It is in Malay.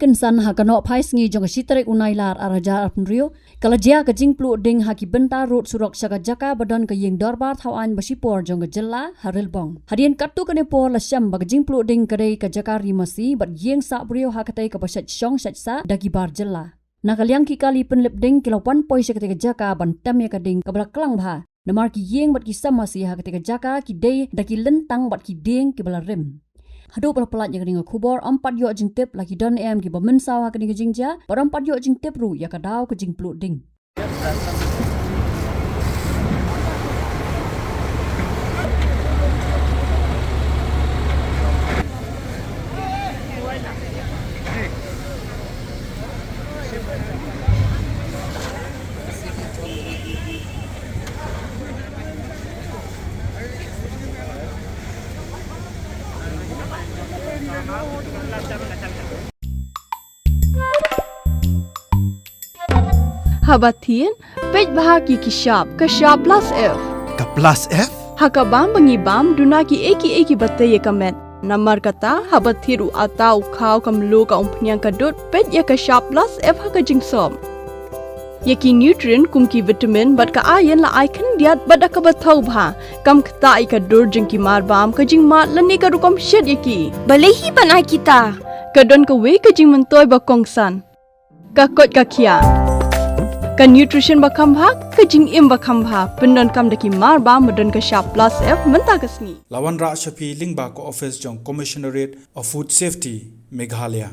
kensan ha kanok phai sngi jong sitrek unai lar araja Briew kalajia ka jingplu ding ha ki benta road Surok saka Jaka badan ka Ïing dorbar thawan basipor jong jella harilbong hadian katu kane por la syam bag jingplu ding kadai ka Jaka Masi bat Ïing sa Briew ha katai ka pasat syong satsa dagi bar jella nakaliang ki kali Pynlip ding kilawan poi saka ka Jaka ban tam ya ka ding ka belaklang bha namar ki Ïing bat ki Masi ha katai ka Jaka ki dei daki lentang bat ki ding ki balarim Hadu pelat yang kena kubor 4 yok jing tip lagi don em ki bamen saw ha kena jing ja par 4 yok jing tip ru ya kadau ke jing plu ding Habatin, pej bahagi ki sharp plus F. Ka plus F? Hakabam bangibam dunaki eki bataya kamet. Namar kata habatiru atau kau kamlu ka umpnyang kadut pej ya ka sharp plus F haka jingsom. Yaki nutrient kumki vitamin bat ka iron la icon diat bat ka batau bha kam kta ka dur jingki marbam ka jingmat lani ka rukom shed yaki. Balehi banai kita. Kadon ka we ka jing mentoy ba kongsan. Ka kot ka kia. Ka nutrition bakam bha ka jing im bakam bha pendon kam daki marba medon ka sharp plus F menta ka sni Lawan Ra Shapi Lingba ko office jong Commissionerate of Food Safety Meghalaya